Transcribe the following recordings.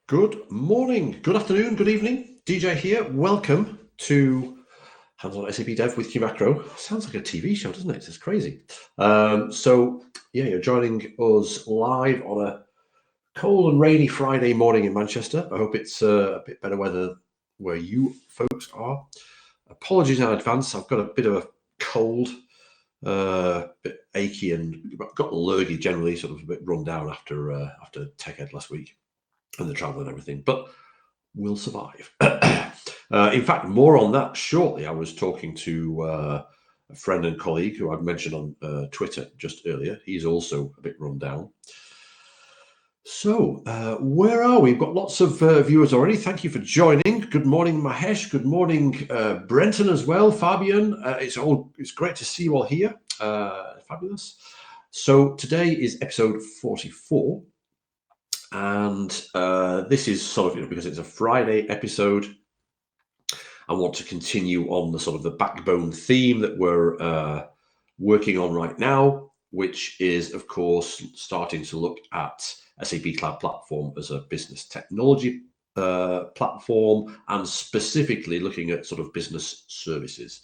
Good morning, good afternoon, good evening. DJ here. Welcome to Hands-on SAP Dev with QMacro. Sounds like a TV show, doesn't it? It's crazy. You're joining us live on a cold and rainy Friday morning in Manchester. I hope it's a bit better weather where you folks are. Apologies in advance. I've got a bit of a cold, bit achy, and got lurgy generally, sort of a bit run down after Tech Ed last week and the travel and everything, but we'll survive. In fact, more on that shortly. I was talking to a friend and colleague who I've mentioned on Twitter just earlier. He's also a bit run down. So where are we? We've got lots of viewers already. Thank you for joining. Good morning, Mahesh. Good morning, Brenton as well. Fabian, it's great to see you all here. Fabulous. So today is episode 44. And this is sort of, because it's a Friday episode, I want to continue on the sort of the backbone theme that we're working on right now, which is, of course, starting to look at SAP Cloud Platform as a business technology platform, and specifically looking at sort of business services.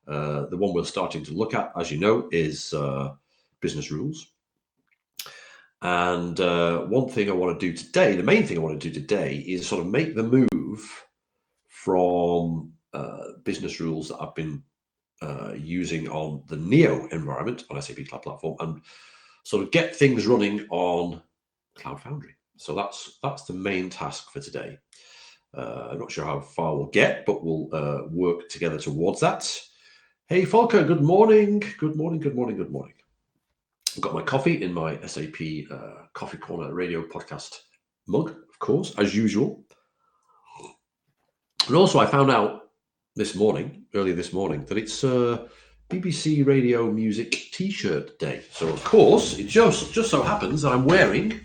The one we're starting to look at, as you know, is business rules. And one thing I want to do today, the main thing I want to do today, is sort of make the move from business rules that I've been using on the Neo environment on SAP Cloud Platform and sort of get things running on Cloud Foundry. So that's the main task for today. I'm not sure how far we'll get, but we'll work together towards that. Hey, Volker, good morning. Good morning, good morning, good morning. I've got my coffee in my SAP Coffee Corner radio podcast mug, of course, as usual. And also I found out earlier this morning, that it's BBC Radio Music T-shirt day. So of course, it just so happens that I'm wearing, I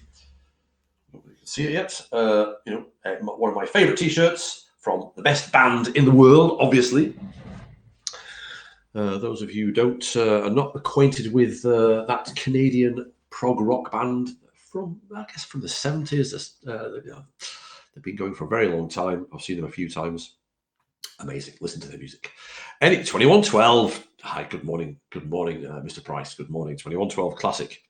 don't know if you can see it yet, one of my favorite T-shirts from the best band in the world, obviously. Those of you who are not acquainted with that Canadian prog rock band from the 70s, they've been going for a very long time. I've seen them a few times. Amazing. Listen to their music. And 2112. Hi, good morning, Mr. Price. Good morning. 2112 classic.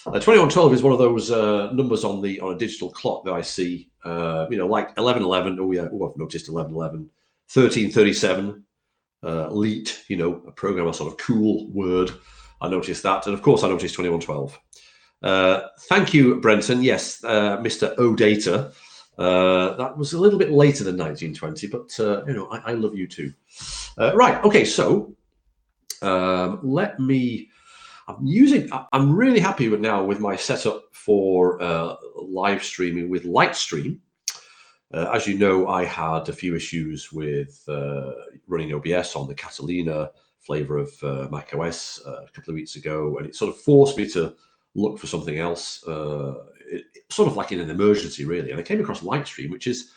2112 is one of those numbers on a digital clock that I see. Like 1111. Oh yeah. Oh, I've noticed 1111. 1337. Leet, a programmer sort of cool word. I noticed that, and of course I noticed 2112. Thank you, Brenton. Yes, Mr. OData. That was a little bit later than 1920, but I love you too. Right. Okay. So I'm really happy with my setup for live streaming with Lightstream. As you know, I had a few issues with running OBS on the Catalina flavor of macOS a couple of weeks ago, and it sort of forced me to look for something else, sort of like in an emergency, really. And I came across Lightstream, which is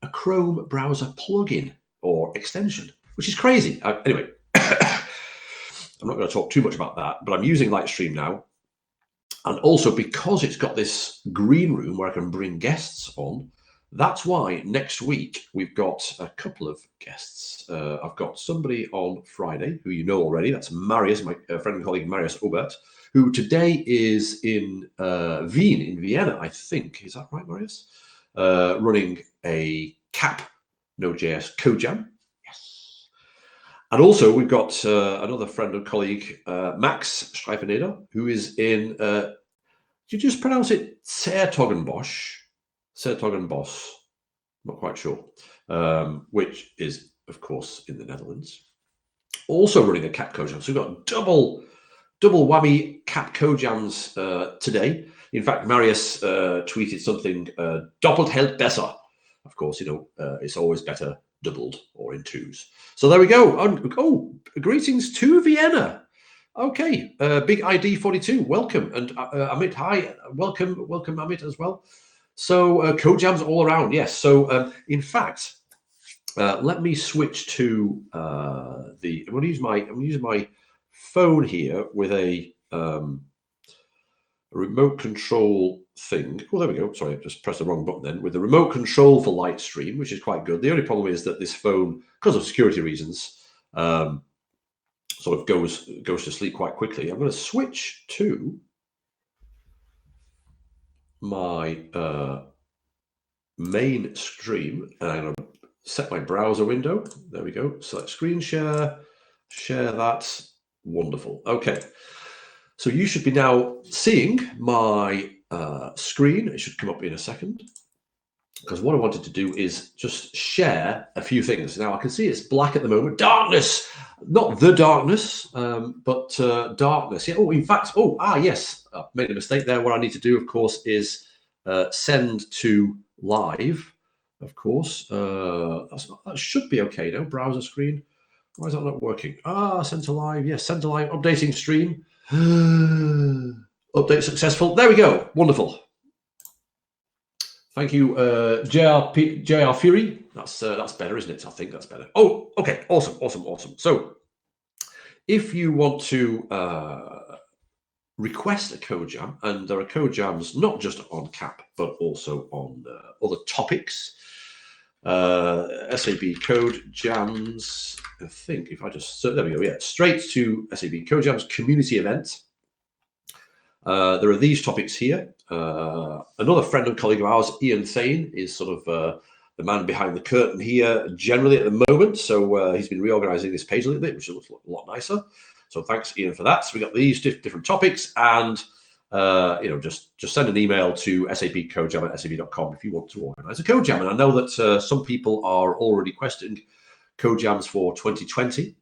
a Chrome browser plugin or extension, which is crazy. Anyway, I'm not going to talk too much about that, but I'm using Lightstream now. And also because it's got this green room where I can bring guests on, that's why next week we've got a couple of guests. I've got somebody on Friday who you know already. That's Marius, my friend and colleague Marius Obert, who today is in Wien, in Vienna, I think. Is that right, Marius? Running a CAP Node.js code jam. Yes. And also we've got another friend and colleague, Max Streifeneder, who is in, did you just pronounce it Sertogenbosch? Sertogenbosch, not quite sure, which is, of course, in the Netherlands. Also running a CAP code jam. So we've got double whammy CAP code jams today. In fact, Marius tweeted something, doppelt hält besser. Of course, it's always better doubled or in twos. So there we go. Oh, greetings to Vienna. Okay, Big ID 42, welcome. And Amit, hi, welcome Amit as well. So code jams all around, yes. So in fact, let me switch to I'm going to use my phone here with a remote control thing. Oh, there we go. Sorry, I just pressed the wrong button then. With the remote control for Lightstream, which is quite good. The only problem is that this phone, because of security reasons, sort of goes to sleep quite quickly. I'm going to switch to my main stream, and I'm going to set my browser window. There we go. Select screen share, share that. Wonderful. Okay. So you should be now seeing my screen. It should come up in a second, because what I wanted to do is just share a few things. Now I can see it's black at the moment. Darkness, not the darkness, but darkness. Yeah. Oh, in fact, yes, I made a mistake there. What I need to do, of course, is send to live. Of course, that should be okay now. Browser screen. Why is that not working? Send to live. Yes, send to live. Updating stream. Update successful. There we go. Wonderful. Thank you, JR Fury. That's better, isn't it? I think that's better. Oh, okay. Awesome. So, if you want to request a code jam, and there are code jams not just on CAP but also on other topics. SAB code jams. I think if I just there we go. Yeah, straight to SAB code jams community event. There are these topics here. Another friend and colleague of ours, Ian Thane, is sort of the man behind the curtain here generally at the moment. So he's been reorganizing this page a little bit, which looks a lot nicer. So thanks, Ian, for that. So we got these different topics, and just send an email to sapcodejam@sab.com if you want to organize a code jam. And I know that some people are already requesting code jams for 2020.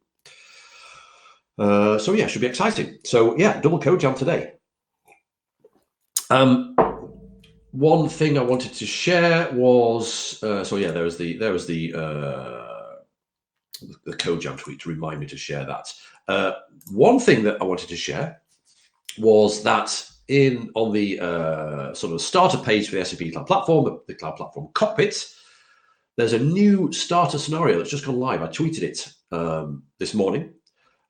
So yeah, should be exciting. So yeah, double code jam today. One thing I wanted to share was there was the code jam tweet to remind me to share that. One thing that I wanted to share was that on the sort of starter page for the SAP Cloud Platform, the Cloud Platform cockpit, there's a new starter scenario that's just gone live. I tweeted it this morning.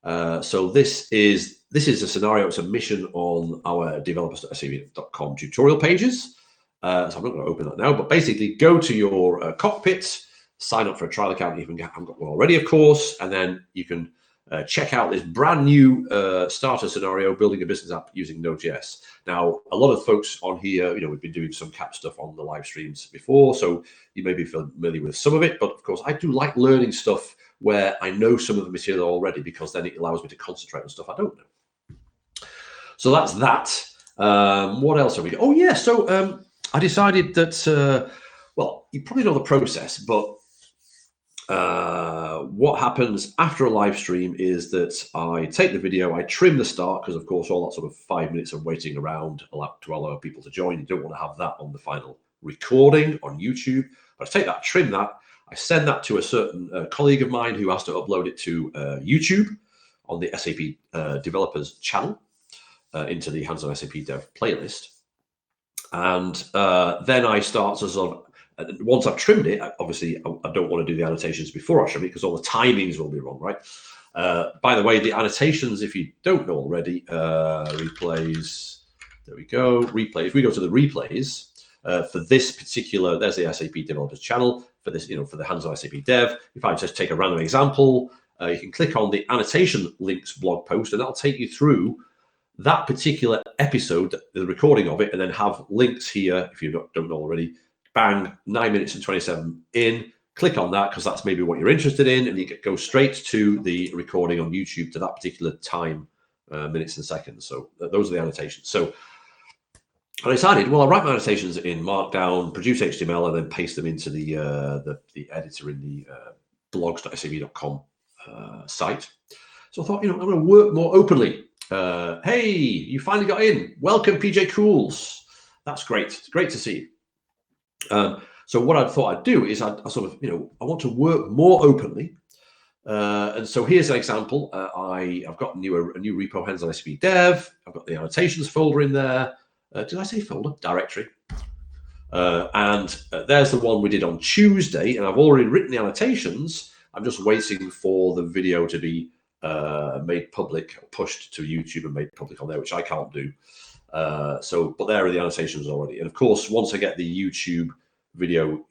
So this is a scenario. It's a mission on our developers.sab.com tutorial pages. So I'm not going to open that now, but basically go to your cockpit, sign up for a trial account if you haven't got one already, of course, and then you can check out this brand new starter scenario, building a business app using Node.js. Now, a lot of folks on here, we've been doing some CAP stuff on the live streams before, so you may be familiar with some of it, but of course, I do like learning stuff where I know some of the material already, because then it allows me to concentrate on stuff I don't know. So that's that. What else are we doing? Oh, yeah, so I decided that, you probably know the process, but what happens after a live stream is that I take the video, I trim the start, because of course all that sort of 5 minutes of waiting around to allow people to join, you don't want to have that on the final recording on YouTube. But I take that, trim that, I send that to a certain colleague of mine who has to upload it to YouTube on the SAP developers channel into the Hands-on SAP Dev playlist. And then I start to sort of, once I've trimmed it, obviously I don't want to do the annotations before I trim it, because all the timings will be wrong, right? By the way, the annotations, if you don't know already, replays, there we go, replay. If we go to the replays, for this particular, there's the SAP Developers channel, for this, for the Hands-on SAP Dev. If I just take a random example, you can click on the annotation links blog post, and that'll take you through that particular episode, the recording of it, and then have links here, if you don't know already. Bang, 9 minutes and 27 in. Click on that, because that's maybe what you're interested in, and you go straight to the recording on YouTube to that particular time, minutes and seconds. So those are the annotations. So I decided, well, I'll write my annotations in Markdown, produce HTML, and then paste them into the editor in the blogs.sab.com site. So I thought, I'm going to work more openly. Hey, you finally got in. Welcome, PJ Cools. That's great. It's great to see you. So what I thought I'd do is I sort of, I want to work more openly. And so here's an example. I've got a new repo, Hands-on SAP Dev. I've got the annotations folder in there. Did I say folder? Directory. And there's the one we did on Tuesday, and I've already written the annotations. I'm just waiting for the video to be made public, pushed to YouTube and made public on there, which I can't do. But there are the annotations already. And of course, once I get the YouTube video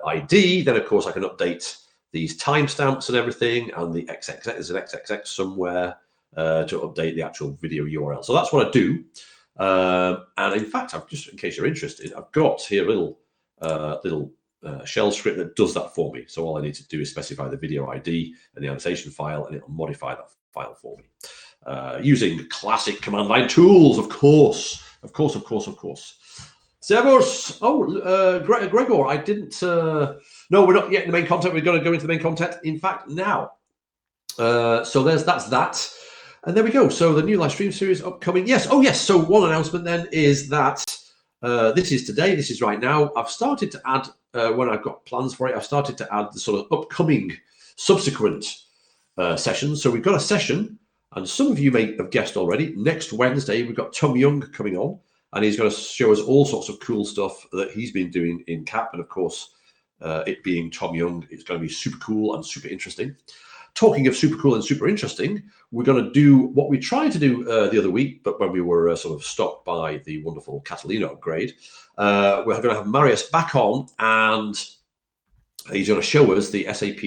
ID, then of course I can update these timestamps and everything, and the XXX, there's an XXX somewhere to update the actual video URL. So that's what I do. And in fact, I've just, in case you're interested, I've got here a little shell script that does that for me. So all I need to do is specify the video ID and the annotation file, and it'll modify that file for me. Using classic command line tools, of course. Servus. Gregor, I didn't. No, we're not yet in the main content. We've got to go into the main content. In fact, now. So that's that. And there we go. So the new live stream series upcoming. Yes. Oh, yes. So one announcement then is that this is today. This is right now. I've started to add, when I've got plans for it, I've started to add the sort of upcoming subsequent sessions. So we've got a session, and some of you may have guessed already, next Wednesday, we've got Tom Young coming on, and he's going to show us all sorts of cool stuff that he's been doing in CAP. And of course, it being Tom Young, it's going to be super cool and super interesting. Talking of super cool and super interesting, we're going to do what we tried to do the other week, but when we were sort of stopped by the wonderful Catalina upgrade, we're going to have Marius back on, and he's going to show us the SAP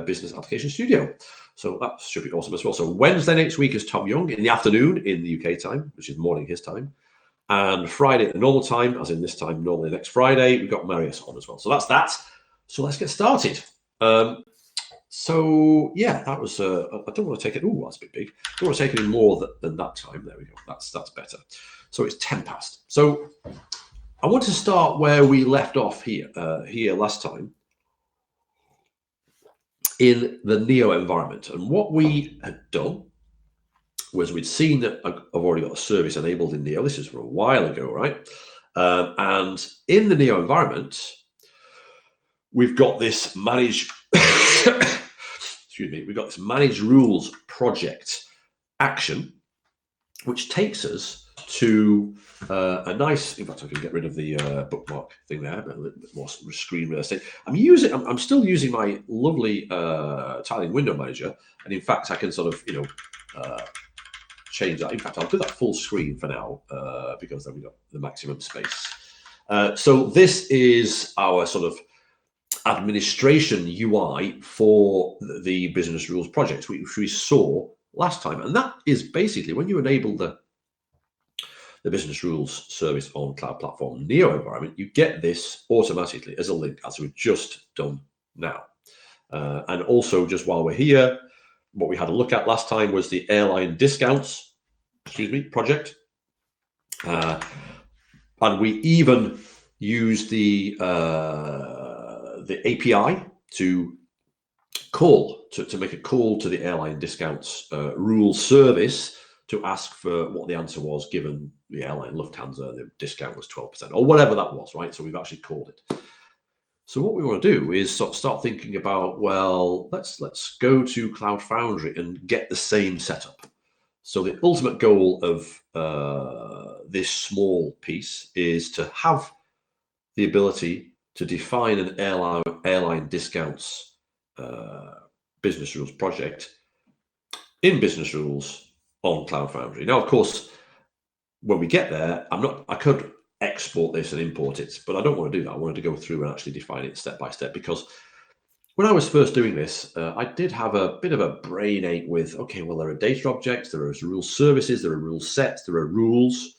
Business Application Studio. So that should be awesome as well. So Wednesday next week is Tom Young in the afternoon in the UK time, which is morning his time. And Friday at the normal time, as in this time, normally next Friday, we've got Marius on as well. So that's that. So let's get started. So yeah, that was. I don't want to take it. Oh, that's a bit big. I don't want to take any more than that time. There we go. That's better. So it's 10 past. So I want to start where we left off here last time in the Neo environment. And what we had done was we'd seen that I've already got a service enabled in Neo. This is from a while ago, right? And in the Neo environment, we've got this manage. Excuse me. We've got this manage rules project action, which takes us to a nice. In fact, I can get rid of the bookmark thing there, but a little bit more screen real estate. I'm still using my lovely tiling window manager, and in fact, I can sort of change that. In fact, I'll do that full screen for now because then we've got the maximum space. So this is our sort of administration UI for the business rules project, which we saw last time. And that is basically when you enable the business rules service on Cloud Platform Neo environment, you get this automatically as a link, as we've just done now. And also, just while we're here, what we had a look at last time was the airline discounts, project. And we even used the API to call, to make a call to the airline discounts rule service to ask for what the answer was, given the airline Lufthansa, the discount was 12%, or whatever that was, right? So we've actually called it. So what we want to do is sort of start thinking about, well, let's go to Cloud Foundry and get the same setup. So the ultimate goal of this small piece is to have the ability to define an airline discounts business rules project in business rules on Cloud Foundry. Now, of course, when we get there, I could export this and import it, but I don't want to do that. I wanted to go through and actually define it step by step, because when I was first doing this, I did have a bit of a brain ache with, okay, well, there are data objects, there are rule services, there are rule sets, there are rules.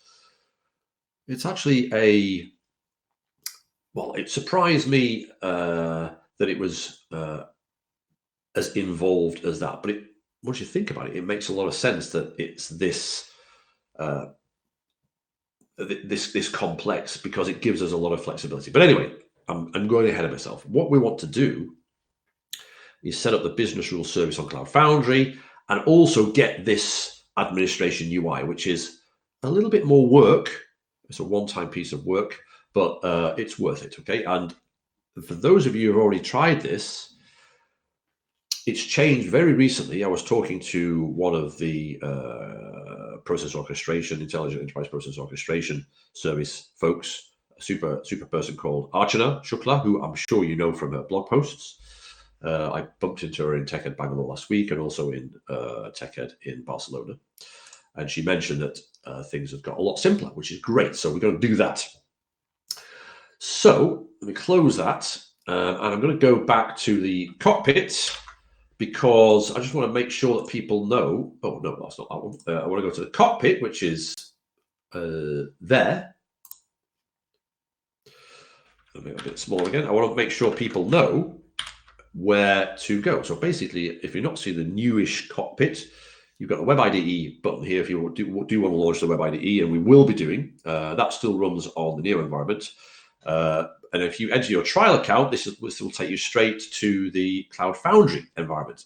It's actually it surprised me that it was as involved as that. But once you think about it, it makes a lot of sense that it's this this complex, because it gives us a lot of flexibility. But anyway, I'm going ahead of myself. What we want to do is set up the business rule service on Cloud Foundry and also get this administration UI, which is a little bit more work. It's a one-time piece of work, but it's worth it, okay? And for those of you who've already tried this, it's changed very recently. I was talking to one of the process orchestration, intelligent enterprise process orchestration service folks, a super person called Archana Shukla, who I'm sure you know from her blog posts. I bumped into her in TechEd Bangalore last week, and also in TechEd in Barcelona. And she mentioned that things have got a lot simpler, which is great. So we're going to do that. So let me close that. And I'm going to go back to the cockpit because I just want to make sure that people know. Oh, no, that's not that one. I want to go to the cockpit, which is there. I'll make it a bit small again. I want to make sure people know where to go. So basically, if you're not seeing the newish cockpit, you've got the Web IDE button here if you do want to launch the Web IDE, and we will be doing. That still runs on the Neo environment. And if you enter your trial account, this will take you straight to the Cloud Foundry environment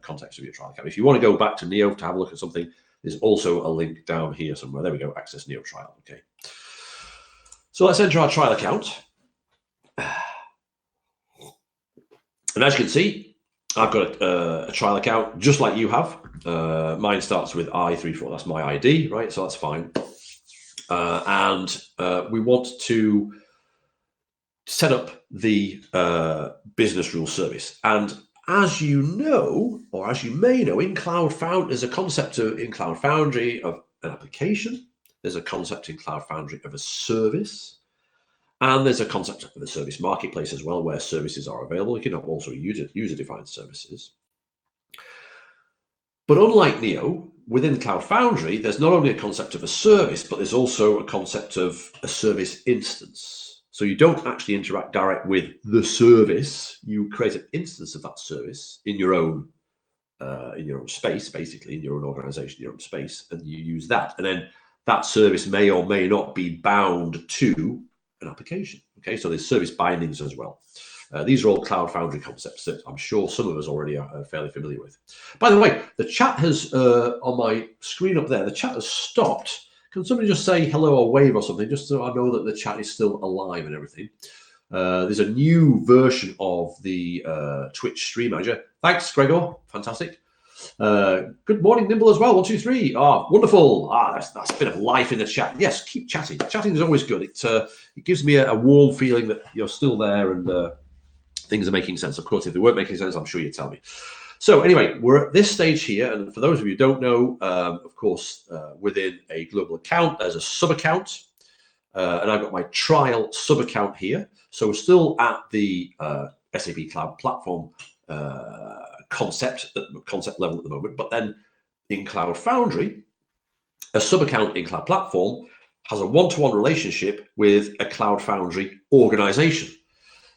context of your trial account. If you want to go back to Neo to have a look at something, there's also a link down here somewhere. There we go, Access Neo Trial. Okay. So let's enter our trial account. And as you can see, I've got a trial account just like you have. Mine starts with I34. That's my ID, right? So that's fine. And we want to set up the business rule service. And as you know, or as you may know, in Cloud Foundry, there's a concept in Cloud Foundry of an application. There's a concept in Cloud Foundry of a service. And there's a concept of the service marketplace as well, where services are available. You can have also user-defined services. But unlike Neo, within Cloud Foundry, there's not only a concept of a service, but there's also a concept of a service instance. So you don't actually interact direct with the service. You create an instance of that service in your own space, basically, in your own organization, your own space, and you use that. And then that service may or may not be bound to an application. Okay, so there's service bindings as well. These are all Cloud Foundry concepts that I'm sure some of us already are fairly familiar with. By the way, the chat has, on my screen up there, the chat has stopped. Can somebody just say hello or wave or something, just so I know that the chat is still alive and everything? There's a new version of the Twitch Stream Manager. Thanks, Gregor. Fantastic. Good morning, Nimble, as well. 1, 2, 3. Ah, wonderful. That's a bit of life in the chat. Yes, keep chatting. Chatting is always good. It gives me a warm feeling that you're still there and things are making sense. Of course, if they weren't making sense, I'm sure you'd tell me. So anyway, we're at this stage here, and for those of you who don't know, of course, within a global account, there's a sub-account, and I've got my trial sub-account here. So we're still at the SAP Cloud Platform concept level at the moment, but then in Cloud Foundry, a sub-account in Cloud Platform has a one-to-one relationship with a Cloud Foundry organization.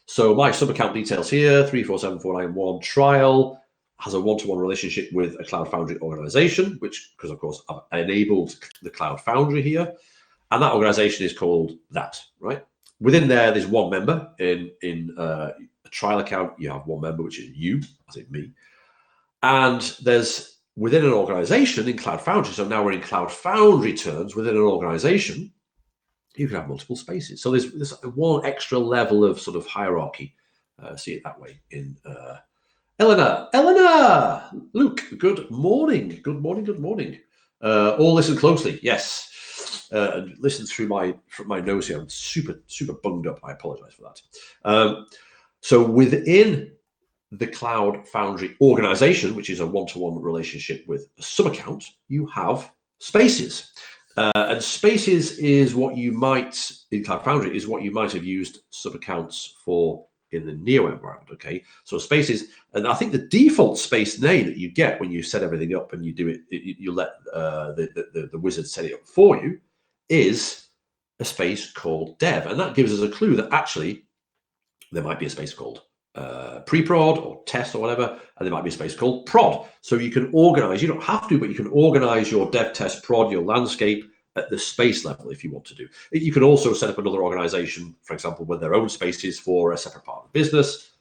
So my sub-account details here, 347491 trial, has a one-to-one relationship with a Cloud Foundry organization, which, because of course I've enabled the Cloud Foundry here, and that organization is called that, right? Within there's one member. In a trial account, you have one member, which is you, as in me. And there's within an organization in Cloud Foundry, so now we're in Cloud Foundry terms, within an organization, you can have multiple spaces. So there's one extra level of sort of hierarchy. See it that way. In Eleanor, Luke, good morning. Good morning, good morning. All listen closely, yes. And listen through my nose here. I'm super bunged up. I apologize for that. So within the Cloud Foundry organization, which is a one-to-one relationship with a sub-account, you have spaces. And spaces is what you might, in Cloud Foundry, is what you might have used sub-accounts for in the Neo environment, okay? So spaces, and I think the default space name that you get when you set everything up and you do it, you let the wizard set it up for you, is a space called dev. And that gives us a clue that actually there might be a space called pre-prod or test or whatever, and there might be a space called prod. So you can organize, you don't have to, but you can organize your dev, test, prod, your landscape at the space level if you want to do. You can also set up another organization, for example, with their own spaces for a separate part of the business,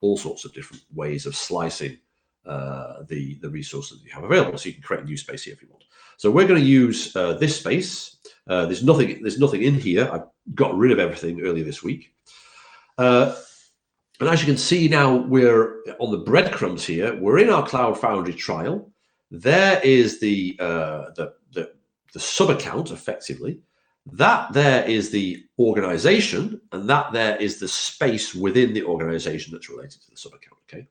all sorts of different ways of slicing the resources that you have available. So you can create a new space here if you want. So we're going to use this space. There's nothing in here. I got rid of everything earlier this week. And as you can see now, we're on the breadcrumbs here. We're in our Cloud Foundry trial. There is the sub-account, effectively. That there is the organization, and that there is the space within the organization that's related to the sub-account, okay?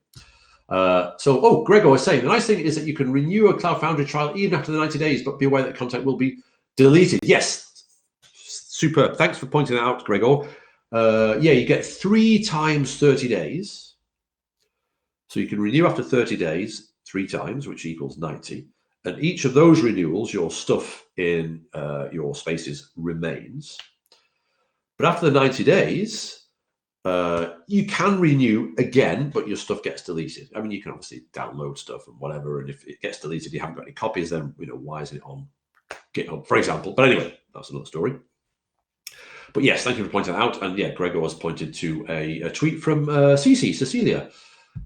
So, Gregor was saying, the nice thing is that you can renew a Cloud Foundry trial even after the 90 days, but be aware that content will be deleted. Yes, super. Thanks for pointing that out, Gregor. Yeah, you get 3 times 30 days. So you can renew after 30 days 3 times, which equals 90. And each of those renewals, your stuff in your spaces remains. But after the 90 days, you can renew again, but your stuff gets deleted. I mean, you can obviously download stuff and whatever, and if it gets deleted, you haven't got any copies, then why isn't it on GitHub, for example? But anyway, that's another story. But yes, thank you for pointing that out. And yeah, Gregor has pointed to a tweet from Cecilia,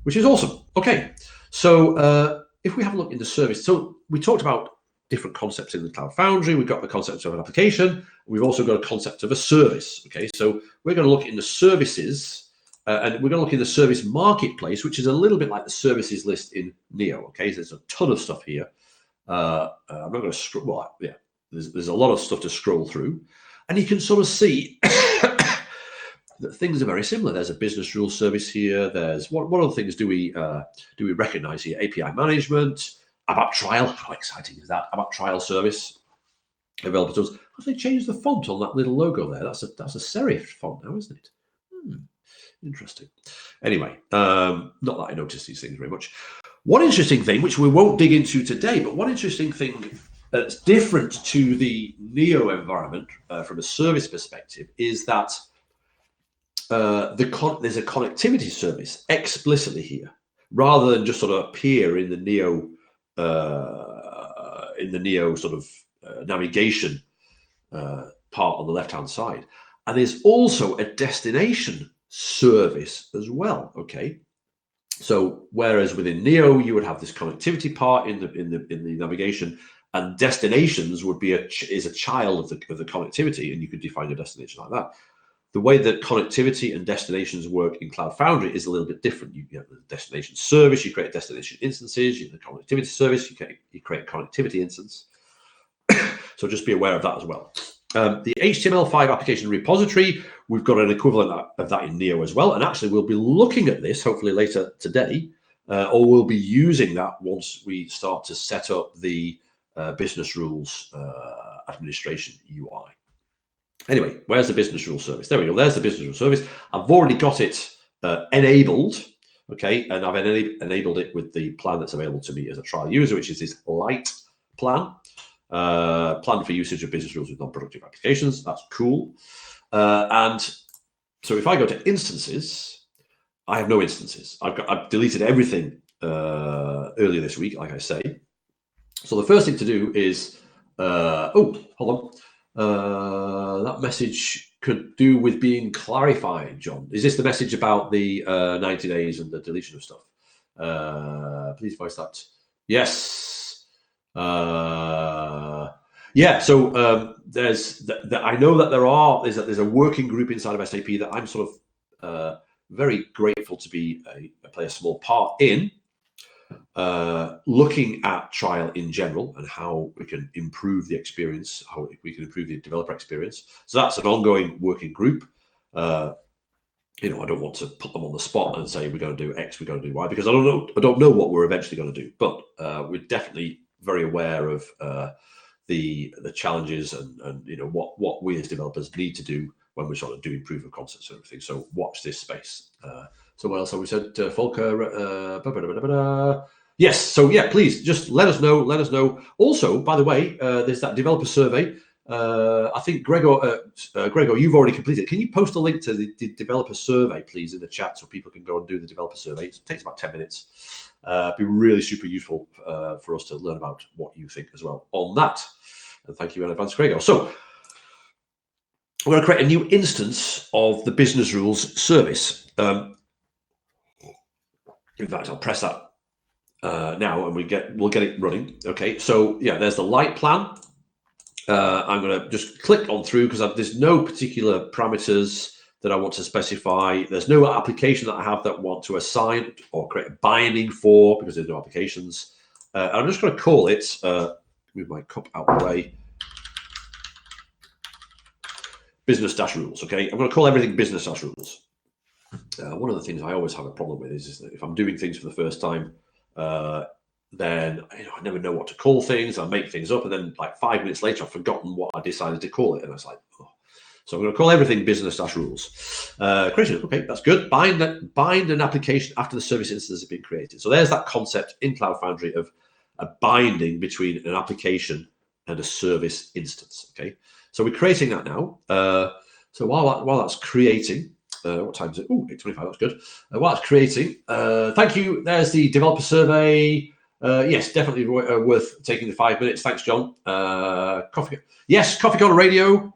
which is awesome. Okay, so if we have a look in the service, so we talked about different concepts in the Cloud Foundry. We've got the concept of an application. We've also got a concept of a service. Okay, so we're going to look in the services, and we're going to look in the service marketplace, which is a little bit like the services list in Neo. Okay, so there's a ton of stuff here. I'm not going to scroll. Well, yeah, there's a lot of stuff to scroll through, and you can sort of see that things are very similar. There's a business rule service here. There's what other things do we recognize here? API management. ABAP trial, how exciting is that? ABAP trial service, developer tools. Have they changed the font on that little logo there? That's a serif font now, isn't it? Interesting. Anyway, not that I notice these things very much. One interesting thing, which we won't dig into today, but one interesting thing that's different to the Neo environment from a service perspective is that there's a connectivity service explicitly here, rather than just sort of appear in the Neo sort of navigation part on the left-hand side. And there's also a destination service as well. Okay, so whereas within Neo you would have this connectivity part in the navigation, and destinations would be a child of the connectivity, and you could define a destination like that. The way that connectivity and destinations work in Cloud Foundry is a little bit different. You have the destination service, you create destination instances, you have the connectivity service, you create a connectivity instance. So just be aware of that as well. The HTML5 application repository, we've got an equivalent of that in Neo as well. And actually, we'll be looking at this hopefully later today, or we'll be using that once we start to set up the business rules administration UI. Anyway, where's the business rule service? There we go. There's the business rule service. I've already got it enabled, okay, and I've enabled it with the plan that's available to me as a trial user, which is this light plan, plan for usage of business rules with non-productive applications. That's cool. And so if I go to instances, I have no instances. I've deleted everything earlier this week, like I say. So the first thing to do is, hold on. That message could do with being clarified, John. Is this the message about the 90 days and the deletion of stuff? Please voice that. Yes. Yeah. So there's I know that there's a working group inside of SAP that I'm sort of very grateful to play a small part in. Looking at trial in general and how we can improve the experience, how we can improve the developer experience. So that's an ongoing working group. I don't want to put them on the spot and say we're going to do X, we're going to do Y, because I don't know what we're eventually going to do. But we're definitely very aware of the challenges and what we as developers need to do when we're sort of doing proof of concepts and everything. So watch this space. So what else have we said, Volker? Yes. So yeah, please just let us know. Let us know. Also, by the way, there's that developer survey. I think Gregor, you've already completed it. Can you post a link to the developer survey, please, in the chat so people can go and do the developer survey? It takes about 10 minutes. It'd be really super useful for us to learn about what you think as well on that. And thank you in advance, Gregor. So we're going to create a new instance of the business rules service. In fact, I'll press that now, and we'll get it running. Okay, so yeah, there's the light plan. I'm going to just click on through because there's no particular parameters that I want to specify. There's no application that I have that I want to assign or create a binding for because there's no applications. I'm just going to call it. Move my cup out of the way. Business-rules. Okay, I'm going to call everything business-rules. one of the things I always have a problem with is that if I'm doing things for the first time, then I never know what to call things. I make things up, and then like 5 minutes later, I've forgotten what I decided to call it, and I was like, oh. So I'm going to call everything business-rules. Creation, okay, that's good. Bind an application after the service instance has been created. So there's that concept in Cloud Foundry of a binding between an application and a service instance. Okay, so we're creating that now. So while that's creating, what time is it? Oh, 8:25. That's good. While it's creating, thank you. There's the developer survey. Yes, definitely worth taking the 5 minutes. Thanks, John. Coffee. Yes, Coffee Corner Radio.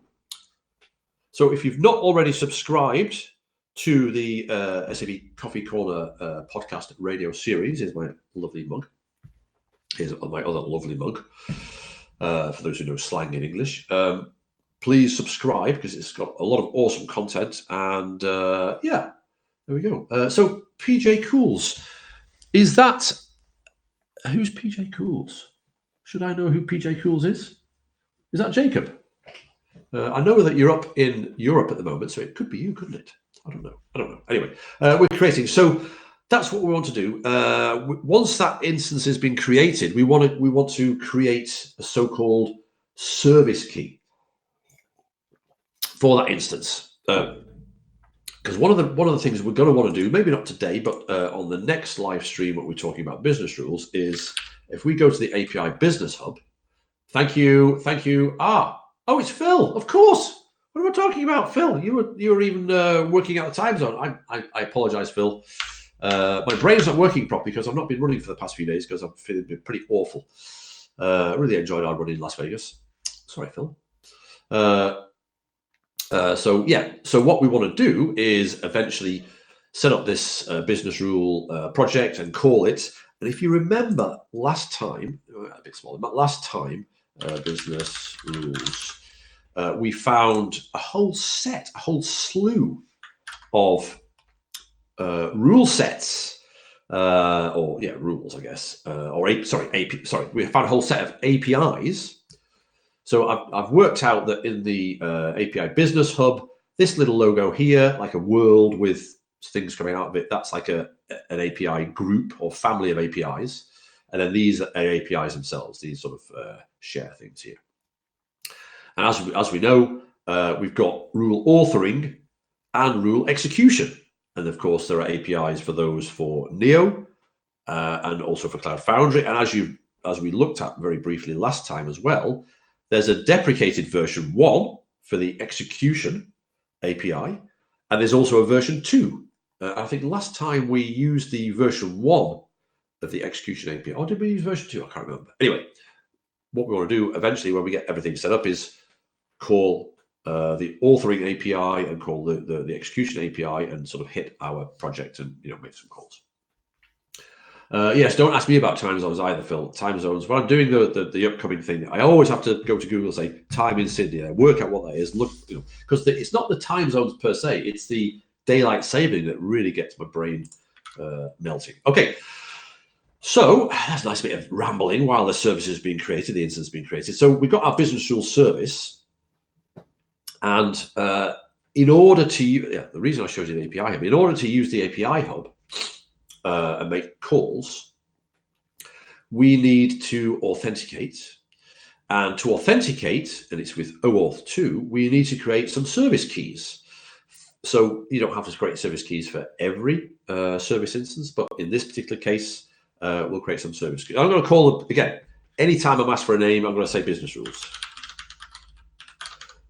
So if you've not already subscribed to the SAP Coffee Corner podcast radio series, here's my lovely mug. Here's my other lovely mug. For those who know slang in English, please subscribe because it's got a lot of awesome content. And yeah, there we go. So PJ Cools, is that who's PJ Cools? Should I know who PJ Cools is? Is that Jacob? I know that you're up in Europe at the moment, so it could be you, couldn't it? I don't know. Anyway, we're creating. So that's what we want to do. Once that instance has been created, we want to create a so-called service key for that instance. Because one of the things we're going to want to do, maybe not today, but on the next live stream, what we're talking about business rules is if we go to the API Business Hub. Thank you. Oh, it's Phil, of course. What am I talking about, Phil? You were even working out the time zone. I apologize, Phil. My brain's not working properly because I've not been running for the past few days because I'm feeling pretty awful. I really enjoyed our run in Las Vegas. Sorry, Phil. So what we want to do is eventually set up this business rule project and call it. And if you remember last time, a bit smaller, but last time, business rules, we found a whole slew of rule sets, rules, I guess, we found a whole set of APIs. So I've worked out that in the API Business Hub, this little logo here, like a world with things coming out of it, that's like an API group or family of APIs. And then these are APIs themselves, these sort of share things here. And as we know, we've got rule authoring and rule execution. And of course, there are APIs for those for Neo and also for Cloud Foundry. And as we looked at very briefly last time as well, there's a deprecated version 1 for the execution API. And there's also a version 2. I think last time we used the version 1 of the execution API. Or did we use version 2? I can't remember. Anyway, what we want to do eventually when we get everything set up is call the authoring API and call the execution API and sort of hit our project and make some calls. Yes, don't ask me about time zones either, Phil. Time zones. When I'm doing the upcoming thing, I always have to go to Google and say time in Sydney, work out what that is. Look, because it's not the time zones per se; it's the daylight saving that really gets my brain melting. Okay. So that's a nice bit of rambling while the service is being created, the instance is being created. So we've got our business rule service. And in order to, the reason I showed you the API hub, in order to use the API hub and make calls, we need to authenticate. And to authenticate, and it's with OAuth 2, we need to create some service keys. So you don't have to create service keys for every service instance, but in this particular case, we'll create some service keys. I'm going to call them, again, anytime I'm asked for a name, I'm going to say business rules.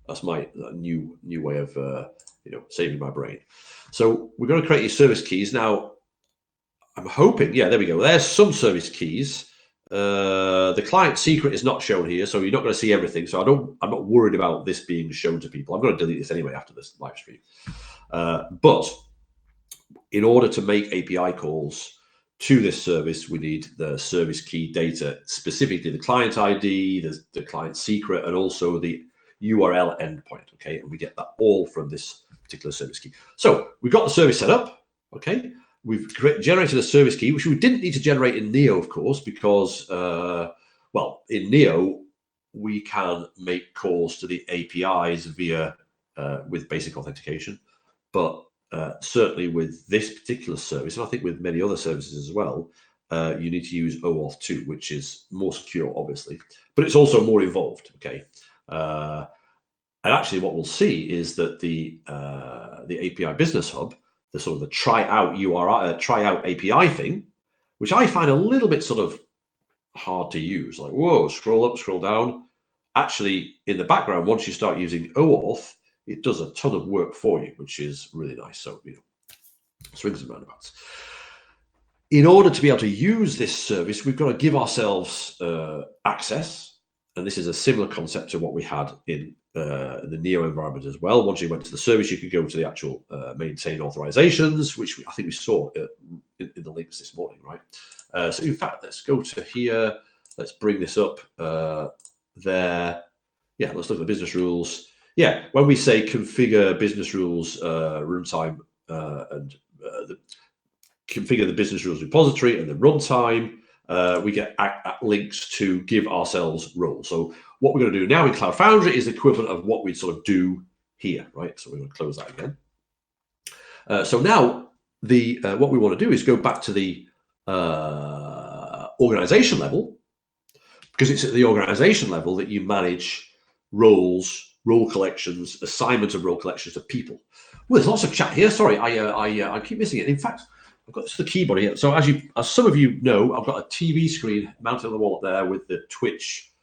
That's my new way of saving my brain. So we're going to create these service keys. Now, I'm hoping, there we go. There's some service keys. The client secret is not shown here, so you're not going to see everything. So I'm not worried about this being shown to people. I'm going to delete this anyway after this live stream. But in order to make API calls to this service, we need the service key data, specifically the client ID, the client secret, and also the URL endpoint. Okay, and we get that all from this particular service key. So we've got the service set up. Okay, we've generated a service key, which we didn't need to generate in Neo, of course, because in Neo we can make calls to the APIs via with basic authentication, but certainly with this particular service, and I think with many other services as well, you need to use OAuth 2, which is more secure, obviously, but it's also more involved. Okay, and actually, what we'll see is that the API Business Hub, the sort of the try out URI, try out API thing, which I find a little bit sort of hard to use. Like, whoa, scroll up, scroll down. Actually, in the background, once you start using OAuth, it does a ton of work for you, which is really nice. So, swings and roundabouts. In order to be able to use this service, we've got to give ourselves access. And this is a similar concept to what we had in the Neo environment as well. Once you went to the service, you could go to the actual maintain authorizations, which I think we saw in the links this morning, right? So in fact, let's go to here. Let's bring this up there. Yeah, let's look at the business rules. Yeah, when we say configure business rules runtime and configure the business rules repository and the runtime, we get links to give ourselves roles. So what we're going to do now in Cloud Foundry is the equivalent of what we sort of do here, right? So we're going to close that again. So now what we want to do is go back to the organization level, because it's at the organization level that you manage roles, role collections, assignment of role collections to people. Well, there's lots of chat here. Sorry, I keep missing it. In fact, I've got the keyboard here. So as some of you know, I've got a TV screen mounted on the wall up there with the Twitch,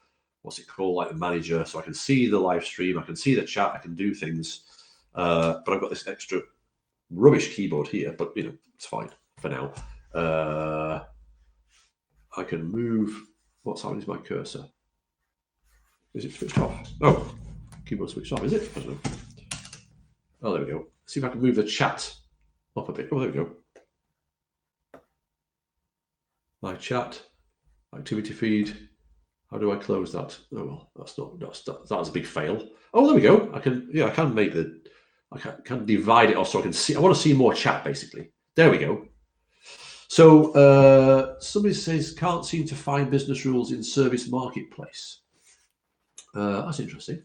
what's it called, like the manager, so I can see the live stream, I can see the chat, I can do things. But I've got this extra rubbish keyboard here, but it's fine for now. I can move. What's happening to my cursor? Is it switched off? Oh, keyboard switched off. Is it? I don't know. Oh, there we go. See if I can move the chat up a bit. Oh, there we go. My chat, activity feed. How do I close that? Oh well, that's a big fail. Oh, there we go. I can divide it off so I can see. I want to see more chat basically. There we go. So somebody says can't seem to find business rules in Service Marketplace. That's interesting.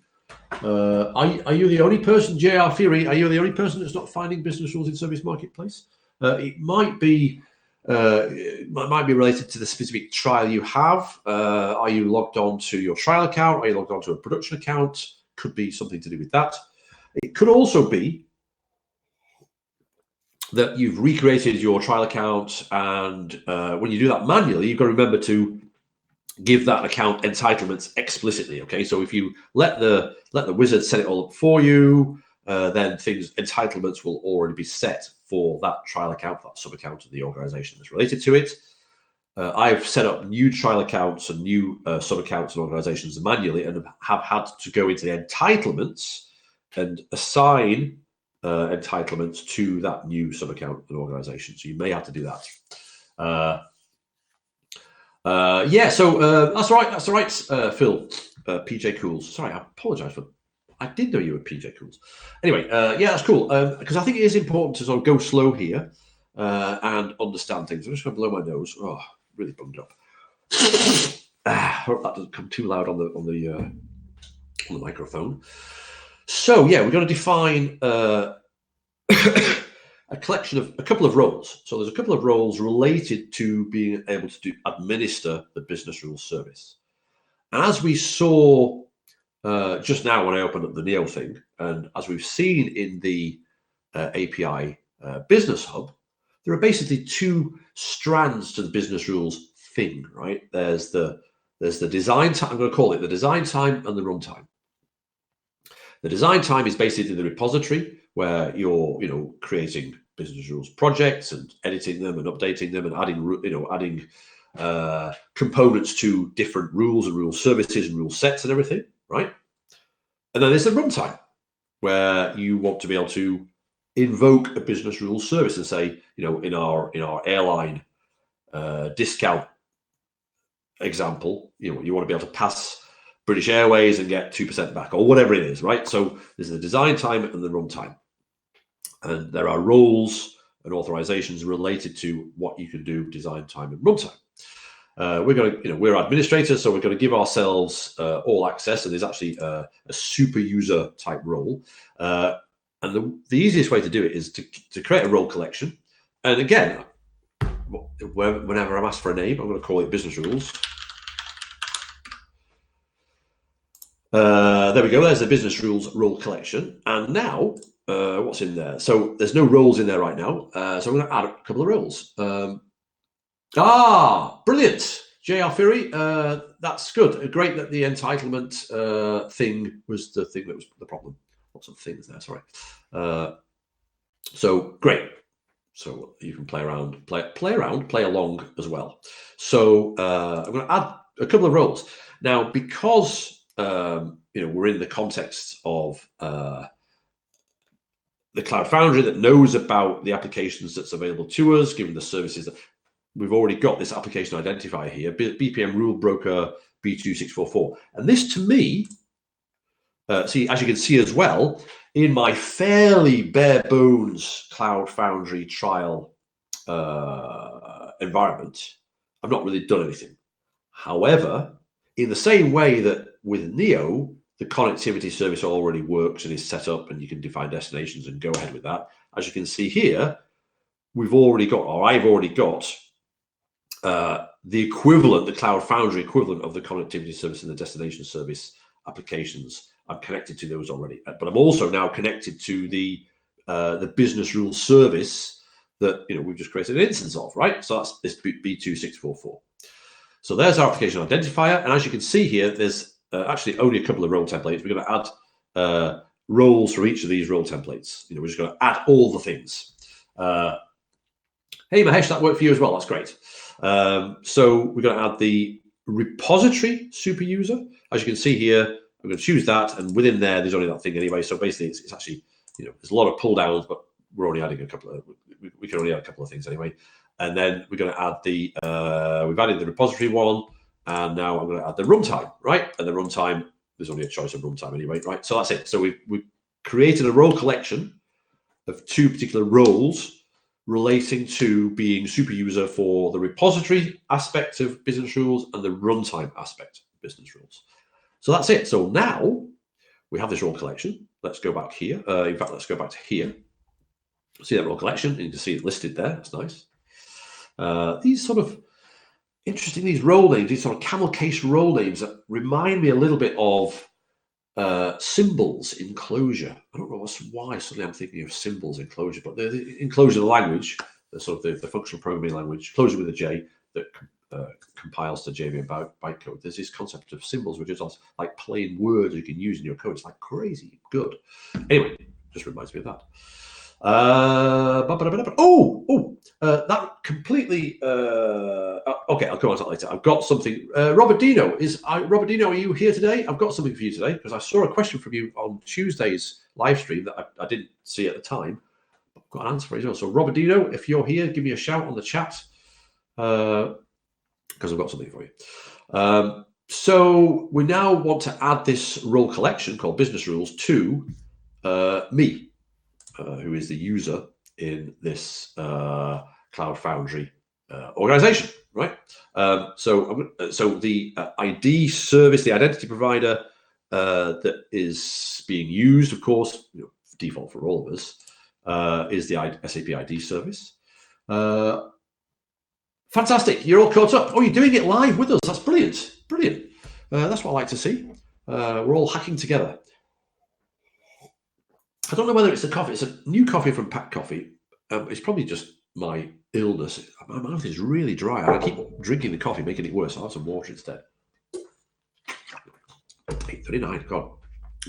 Are you the only person, JR Theory? Are you the only person that's not finding business rules in Service Marketplace? It might be related to the specific trial you have. Are you logged on to your trial account? Are you logged on to a production account? Could be something to do with that. It could also be that you've recreated your trial account, and when you do that manually, you've got to remember to give that account entitlements explicitly. Okay, so if you let the wizard set it all up for you, then entitlements will already be set for that trial account, that sub account of the organization that's related to it. I've set up new trial accounts and new sub accounts and organizations manually, and have had to go into the entitlements and assign entitlements to that new sub account and organization. So you may have to do that. Yeah, so that's right. That's all right, Phil. PJ Cools. Sorry, I apologize for. I did know you were PJ Cools. Anyway, yeah, that's cool. Because I think it is important to sort of go slow here and understand things. I'm just going to blow my nose. Oh, really bummed up. Hope that doesn't come too loud on the microphone. So yeah, we're going to define a couple of roles. So there's a couple of roles related to being able to administer the business rules service. As we saw just now when I opened up the Neo thing, and as we've seen in the API Business Hub, there are basically two strands to the business rules thing, right? There's the design time. I'm going to call it the design time and the runtime. The design time is basically the repository where you're, creating business rules projects and editing them and updating them and adding components to different rules and rule services and rule sets and everything, right? And then there's the runtime where you want to be able to invoke a business rules service and say, in our airline discount example, you want to be able to pass British Airways and get 2% back or whatever it is, right? So there's the design time and the runtime. And there are roles and authorizations related to what you can do, design time and runtime. We're administrators, so we're going to give ourselves all access, and there's actually a super user type role. And the easiest way to do it is to create a role collection. And again, whenever I'm asked for a name, I'm going to call it business rules. There we go. There's the business rules role collection. And now, what's in there? So there's no roles in there right now. So I'm going to add a couple of roles. Brilliant. J.R. Fury, that's good. Great that the entitlement thing was the thing that was the problem. Lots of things there, sorry. So great. So you can play around, play along as well. So I'm going to add a couple of roles. Now, because we're in the context of the Cloud Foundry that knows about the applications that's available to us, given the services that we've already got this application identifier here, BPM Rule Broker B2644. And this to me, see, as you can see as well, in my fairly bare bones Cloud Foundry trial environment, I've not really done anything. However, in the same way that with Neo, the connectivity service already works and is set up and you can define destinations and go ahead with that. As you can see here, we've already got, or I've already got the equivalent, the Cloud Foundry equivalent of the connectivity service and the destination service applications. I'm connected to those already, but I'm also now connected to the business rules service that we've just created an instance of, right? So that's this B2644. So there's our application identifier, and as you can see here, there's actually only a couple of role templates. We're going to add roles for each of these role templates. We're just going to add all the things. Hey Mahesh, that worked for you as well. That's great. So we're going to add the repository super user. As you can see here, I'm going to choose that, and within there, there's only that thing anyway. So basically, it's actually, there's a lot of pull downs, but we're only adding a couple of. We can only add a couple of things anyway. And then we're going to add the. We've added the repository one, and now I'm going to add the runtime, right? And the runtime, there's only a choice of runtime anyway, right? So that's it. So we've created a role collection of two particular roles relating to being super user for the repository aspect of business rules and the runtime aspect of business rules. So that's it. So now we have this role collection. Let's go back here. In fact, let's go back to here. See that role collection. You can see it listed there. That's nice. These sort of interesting, these role names, these sort of camel case role names that remind me a little bit of symbols in Clojure. I don't know why suddenly I'm thinking of symbols in Clojure, but in Clojure, the language, the sort of the functional programming language, Clojure with a J, that compiles to JVM bytecode. There's this concept of symbols, which is like plain words you can use in your code. It's like crazy good. Anyway, just reminds me of that. That completely. Okay, I'll come on to that later. I've got something. Robert Dino, are you here today? I've got something for you today because I saw a question from you on Tuesday's live stream that I didn't see at the time. I've got an answer for it as well. So Robert Dino, if you're here, give me a shout on the chat because I've got something for you. So we now want to add this role collection called business rules to me, who is the user in this Cloud Foundry organization, right? So the ID service, the identity provider that is being used, of course, default for all of us, is the SAP ID service. Fantastic, you're all caught up. Oh, you're doing it live with us. That's brilliant, brilliant. That's what I like to see. We're all hacking together. I don't know whether it's the coffee. It's a new coffee from Pack Coffee. It's probably just my illness. My mouth is really dry. I keep drinking the coffee, making it worse. I'll have some water instead. 8:39. God.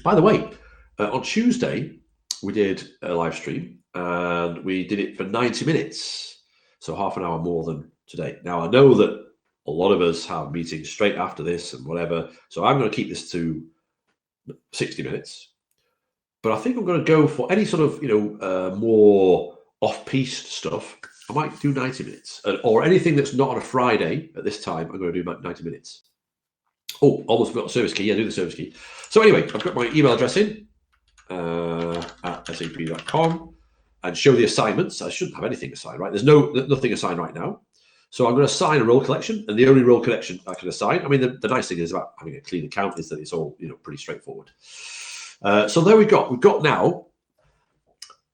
By the way, on Tuesday we did a live stream and we did it for 90 minutes, so half an hour more than today. Now I know that a lot of us have meetings straight after this and whatever, so I'm going to keep this to 60 minutes. But I think I'm going to go for any sort of, more off-piste stuff. I might do 90 minutes. Or anything that's not on a Friday at this time, I'm going to do 90 minutes. Oh, almost forgot the service key. Yeah, do the service key. So anyway, I've got my email address in at sap.com and show the assignments. I shouldn't have anything assigned, right? There's nothing assigned right now. So I'm going to assign a role collection, and the only role collection I can assign, I mean, the nice thing is about having a clean account is that it's all, pretty straightforward. So there we've got now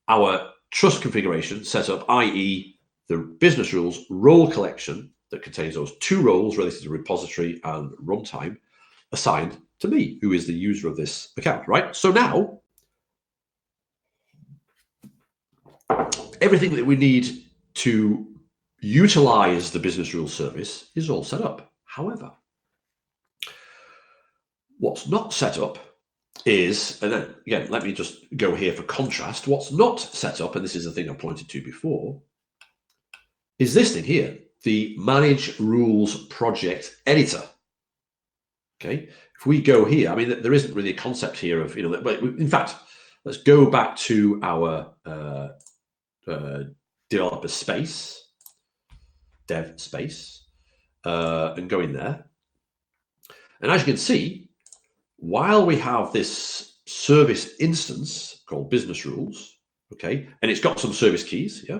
our trust configuration setup, i.e. the business rules role collection that contains those two roles related to repository and runtime assigned to me, who is the user of this account, right? So now, everything that we need to utilize the business rules service is all set up. However, what's not set up is, and then again, let me just go here for contrast. What's not set up, and this is the thing I pointed to before, is this thing here, the Manage Rules Project Editor. Okay, if we go here, I mean, there isn't really a concept here of, but in fact, let's go back to our developer space, dev space, and go in there. And as you can see, while we have this service instance called business rules, okay, and it's got some service keys, yeah,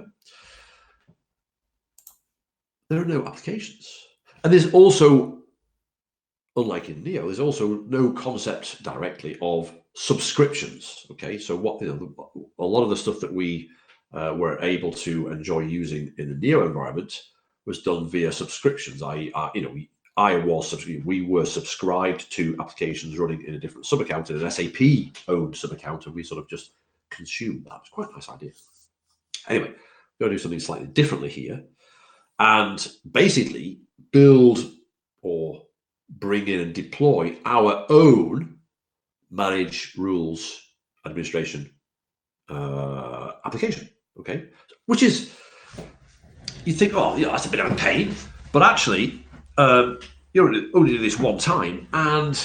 there are no applications. And there's also, unlike in Neo, there's also no concept directly of subscriptions, okay? So what, a lot of the stuff that we were able to enjoy using in the Neo environment was done via subscriptions. We were subscribed to applications running in a different sub-account, in an SAP-owned sub-account, and we sort of just consumed that. It was quite a nice idea. Anyway, we're going to do something slightly differently here, and basically build or bring in and deploy our own manage rules administration application, okay? Which is, you think, oh, that's a bit of a pain, but actually, you only do this one time, and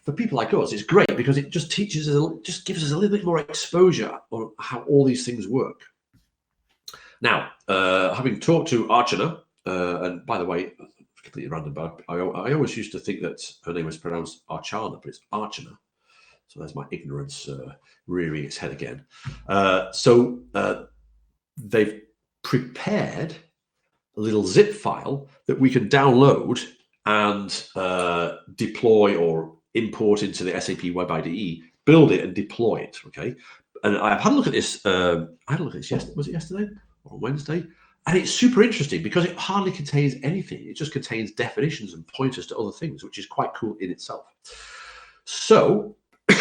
for people like us, it's great because it just teaches us, just gives us a little bit more exposure on how all these things work. Now, having talked to Archana, and by the way, completely random, but I always used to think that her name was pronounced Archana, but it's Archana. So there's my ignorance rearing its head again. So they've prepared a little zip file that we can download and deploy or import into the SAP Web IDE, build it and deploy it, okay? And I've had a look at this, was it yesterday or Wednesday? And it's super interesting because it hardly contains anything. It just contains definitions and pointers to other things, which is quite cool in itself. So we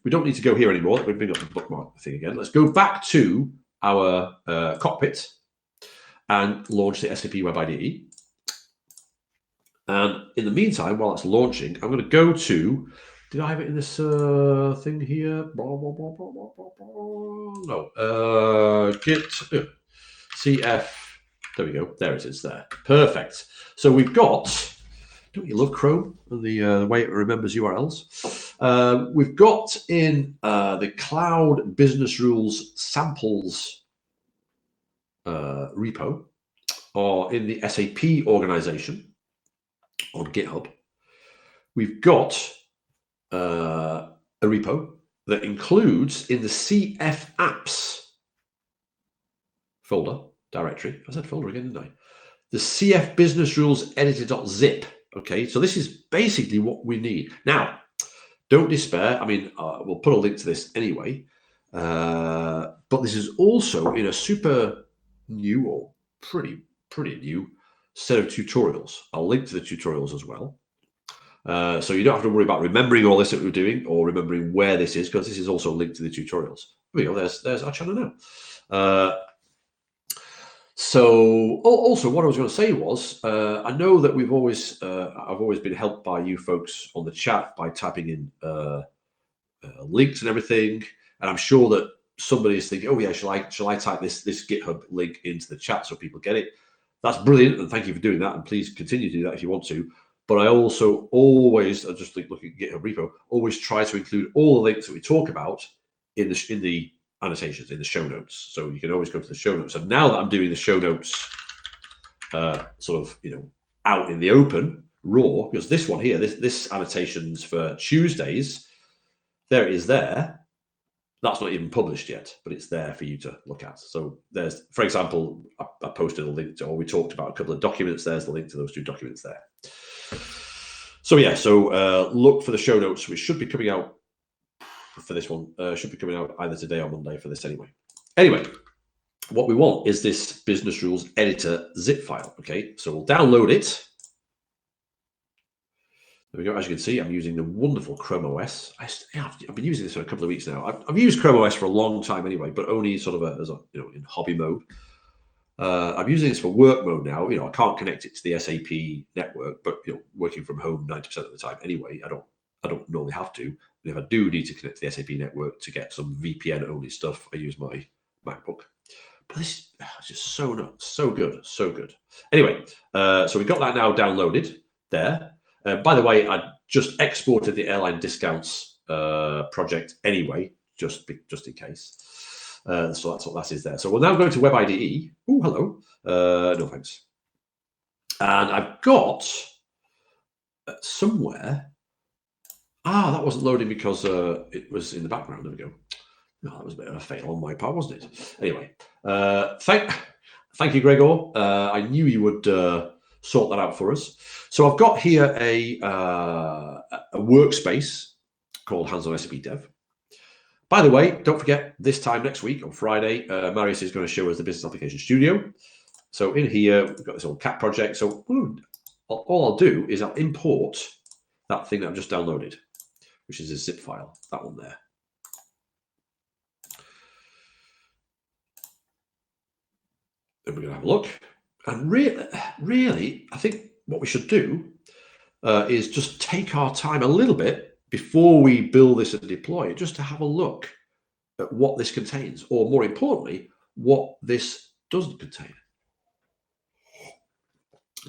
don't need to go here anymore. Let me bring up the bookmark thing again. Let's go back to our cockpit and launch the SAP Web IDE. And in the meantime, while it's launching, I'm going to go to, did I have it in this thing here? No, git cf, there we go, there it is there. Perfect. So we've got, don't you love Chrome and the way it remembers URLs? We've got in the Cloud Business Rules samples repo, or in the SAP organization on GitHub, we've got a repo that includes in the CF apps folder directory. I said folder again, didn't I? The CF business rules editor.zip. Okay, so this is basically what we need. Now, don't despair. I mean, we'll put a link to this anyway. But this is also in a super new or pretty new set of tutorials. I'll link to the tutorials as well. So you don't have to worry about remembering all this that we're doing or remembering where this is, because this is also linked to the tutorials. There we go, there's our channel now. So also what I was going to say was, I know that I've always been helped by you folks on the chat by typing in links and everything. And I'm sure that somebody is thinking, oh yeah, shall I type this GitHub link into the chat so people get it? That's brilliant, and thank you for doing that. And please continue to do that if you want to. But I also always, just looking at GitHub repo, always try to include all the links that we talk about in the annotations, in the show notes. So you can always go to the show notes. And now that I'm doing the show notes sort of, out in the open, raw, because this one here, this annotations for Tuesdays, there it is there. That's not even published yet, but it's there for you to look at. So there's, for example, I posted a link to, or we talked about a couple of documents. There's the link to those two documents there. So yeah, so look for the show notes, which should be coming out for this one. Should be coming out either today or Monday for this anyway. Anyway, what we want is this business rules editor zip file. Okay, so we'll download it. There we go. As you can see, I'm using the wonderful Chrome OS. I've been using this for a couple of weeks now. I've used Chrome OS for a long time anyway, but only sort of as a in hobby mode. I'm using this for work mode now. I can't connect it to the SAP network, but working from home 90% of the time anyway, I don't normally have to. And if I do need to connect to the SAP network to get some VPN only stuff, I use my MacBook. But this is just so good. Anyway, so we've got that now downloaded there. By the way, I just exported the airline discounts project anyway, just in case. So that's what that is there. So we'll now go to Web IDE. Oh, hello. No thanks. And I've got somewhere. That wasn't loading because it was in the background. There we go. No, that was a bit of a fail on my part, wasn't it? Anyway, thank you, Gregor. I knew you would sort that out for us. So I've got here a workspace called Hands-on SAP Dev. By the way, don't forget, this time next week on Friday, Marius is going to show us the Business Application Studio. So in here, we've got this old cat project. So all I'll do is I'll import that thing that I've just downloaded, which is a zip file, that one there. Then we're going to have a look. And really, I think what we should do is just take our time a little bit before we build this and deploy it, just to have a look at what this contains, or more importantly, what this doesn't contain.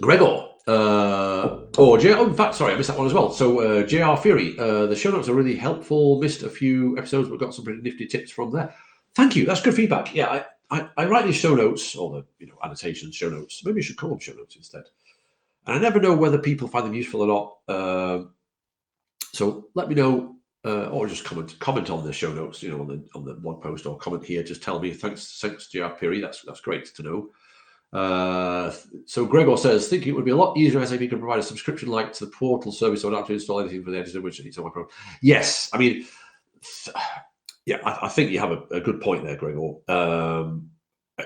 Gregor, in fact, sorry, I missed that one as well. So JR Fury, the show notes are really helpful. Missed a few episodes, but got some pretty nifty tips from there. Thank you. That's good feedback. Yeah, I write these show notes, or the annotations, show notes. Maybe I should call them show notes instead. And I never know whether people find them useful or not. So let me know, or just comment on the show notes, on the blog post, or comment here. Just tell me. Thanks, JR Perry. That's great to know. So Gregor says, thinking it would be a lot easier if SAP could provide a subscription like to the portal service, so I don't have to install anything for the editor, which needs on my program. Yes, I mean. Yeah, I think you have a good point there, Gregor.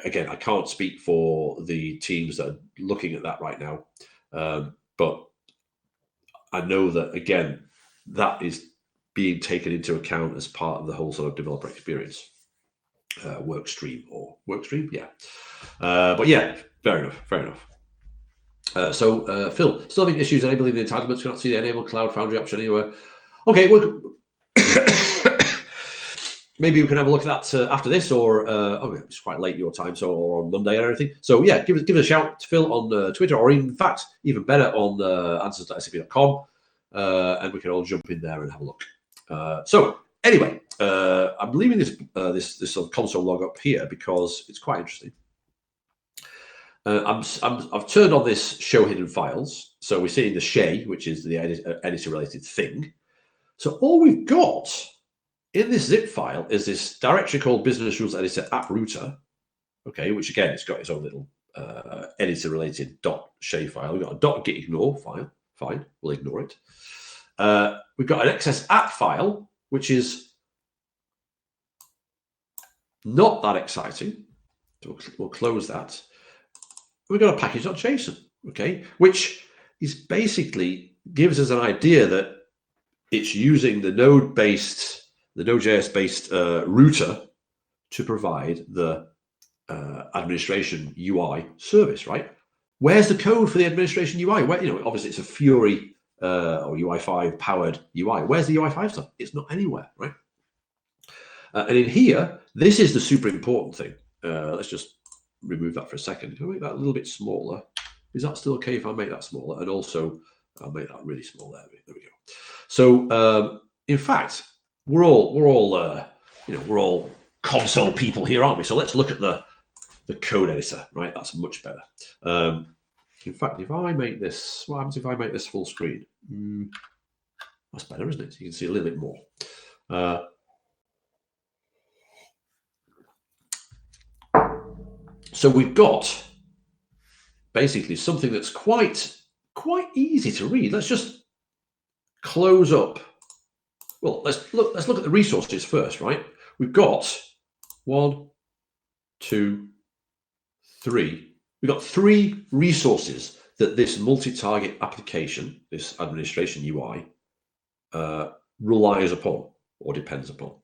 Again, I can't speak for the teams that are looking at that right now, but I know that, again, that is being taken into account as part of the whole sort of developer experience work stream. Yeah. But yeah, fair enough. So Phil, still having issues enabling the entitlements. Cannot see the enable Cloud Foundry option anywhere. Okay, well. Maybe we can have a look at that after this, or it's quite late your time, so or on Monday or anything. So yeah, give us a shout to Phil on Twitter, or in fact, even better on answers.sap.com, and we can all jump in there and have a look. So anyway, I'm leaving this sort of console log up here because it's quite interesting. I've turned on this show hidden files, so we're seeing the SHA, which is the editor related thing. So all we've got in this zip file is this directory called Business Rules Editor App Router, okay, which again, it's got its own little editor-related .sha file. We've got a .gitignore file. Fine, we'll ignore it. We've got an XS app file, which is not that exciting. So we'll close that. We've got a package.json, okay, which is basically gives us an idea that it's using the Node.js-based router to provide the administration UI service, right? Where's the code for the administration UI? Where, obviously it's a Fury or UI5 powered UI. Where's the UI5 stuff? It's not anywhere, right? And in here, this is the super important thing. Let's just remove that for a second. Can I make that a little bit smaller? Is that still okay if I make that smaller? And also, I'll make that really small there. There we go. So, in fact, we're all console people here, aren't we? So let's look at the code editor, right? That's much better. In fact, if I make this, what happens if I make this full screen? That's better, isn't it? You can see a little bit more. So we've got basically something that's quite easy to read. Let's just close up Well, let's look at the resources first, right? We've got 1, 2, 3. We've got 3 resources that this multi-target application, this administration UI, relies upon or depends upon.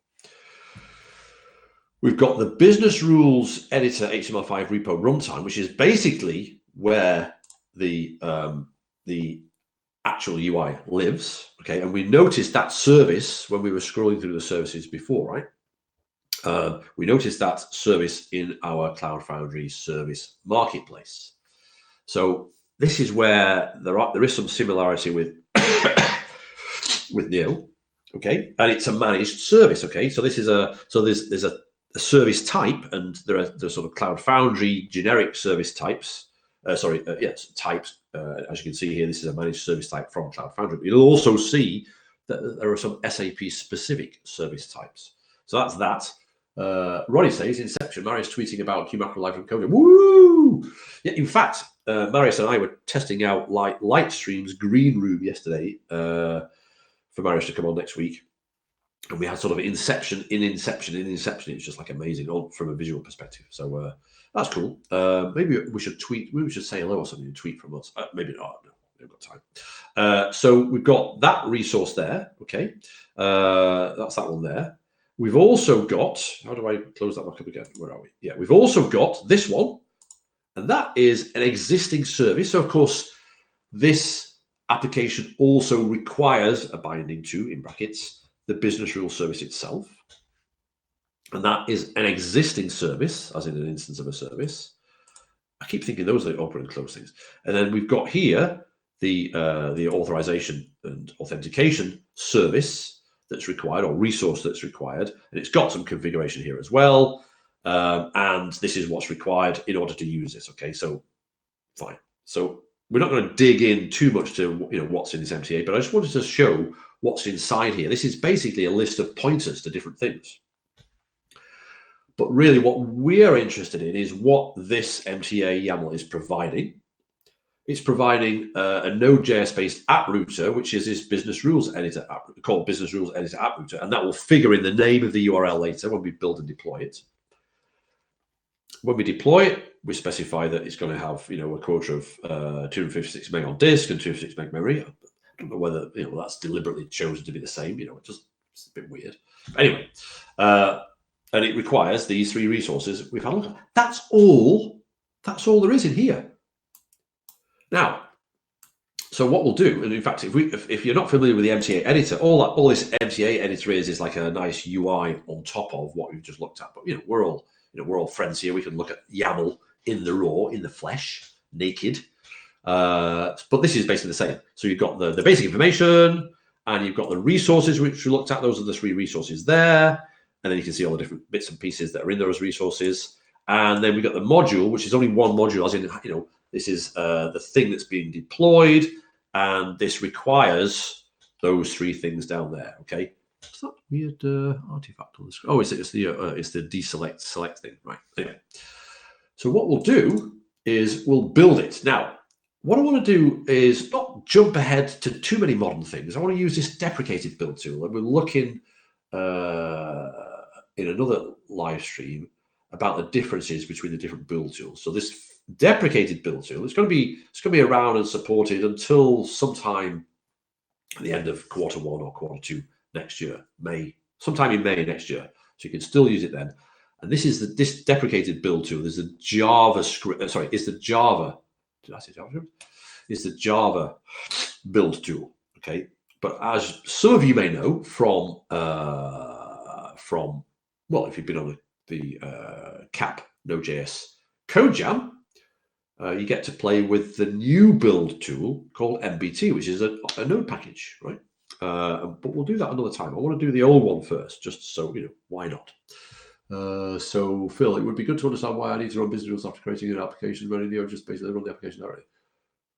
We've got the business rules editor HTML5 repo runtime, which is basically where the actual UI lives. Okay, and we noticed that service when we were scrolling through the services before, right? We noticed that service in our Cloud Foundry service marketplace. So this is where there is some similarity with with Neo, okay, and it's a managed service. Okay, so this is there's a service type, and there's sort of Cloud Foundry generic service types. Types. As you can see here, this is a managed service type from Cloud Foundry. But you'll also see that there are some SAP specific service types. So that's that. Ronnie says, Inception, Marius tweeting about QMacro Live from Code. Woo! Yeah, in fact, Marius and I were testing out Lightstream's green room yesterday for Marius to come on next week. And we had sort of Inception in Inception. It's just like amazing from a visual perspective. So that's cool. Maybe we should tweet. We should say hello or something. Tweet from us. Maybe not. No, we've got time. So we've got that resource there. Okay, that's that one there. We've also got. How do I close that back up again? Where are we? Yeah, we've also got this one, and that is an existing service. So of course, this application also requires a binding to, in brackets, the business rule service itself. And that is an existing service, as in an instance of a service. I keep thinking those are the open and close things. And then we've got here the authorization and authentication service that's required, or resource that's required. And it's got some configuration here as well. And this is what's required in order to use this. Okay, so fine. So we're not going to dig in too much to what's in this MTA, but I just wanted to show what's inside here. This is basically a list of pointers to different things. But really what we're interested in is what this MTA YAML is providing. It's providing a Node.js-based app router, which is this business rules editor app, called business rules editor app router, and that will figure in the name of the URL later when we build and deploy it. When we deploy it, we specify that it's going to have, a quota of 256 meg on disk and 256 meg memory. I don't know whether that's deliberately chosen to be the same. It's a bit weird. But anyway, and it requires these 3 resources we've had a look at. That's all there is in here. Now, so what we'll do, and in fact, if you're not familiar with the Mta Editor, all this Mta Editor is like a nice UI on top of what we've just looked at. But we're all friends here. We can look at YAML in the raw, in the flesh, naked. But this is basically the same. So you've got the basic information, and you've got the resources which we looked at. Those are the 3 resources there. And then you can see all the different bits and pieces that are in those resources. And then we've got the module, which is only one module, as in, this is the thing that's being deployed. And this requires those 3 things down there. Okay. What's that weird artifact on the screen? Oh, it's the deselect select thing, right? Anyway. So what we'll do is we'll build it. Now, what I want to do is not jump ahead to too many modern things. I want to use this deprecated build tool. And we're looking in another live stream about the differences between the different build tools. So this deprecated build tool, it's going to be around and supported until sometime at the end of Q1 or Q2 next year, sometime in May next year. So you can still use it then. And this is this deprecated build tool. There's the JavaScript. It's the Java. Did I say JavaScript? It's the Java build tool. Okay. But as some of you may know from if you've been on the CAP Node.js code jam, you get to play with the new build tool called MBT, which is a node package, right? But we'll do that another time. I want to do the old one first, just so why not? So Phil, it would be good to understand why I need to run business rules after creating an application running Neo, just basically run the application directly.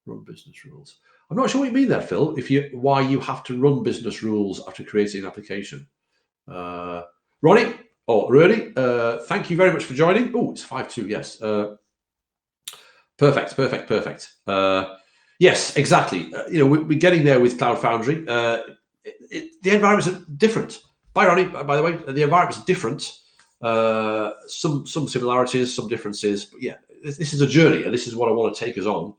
Run business rules. I'm not sure what you mean there, Phil. Why you have to run business rules after creating an application. Ronnie, thank you very much for joining. Oh, it's 5-2, yes. Perfect. Yes, exactly. We're getting there with Cloud Foundry. the environments are different. By the way, the environments are different. Some similarities, some differences. But yeah, this is a journey, and this is what I want to take us on.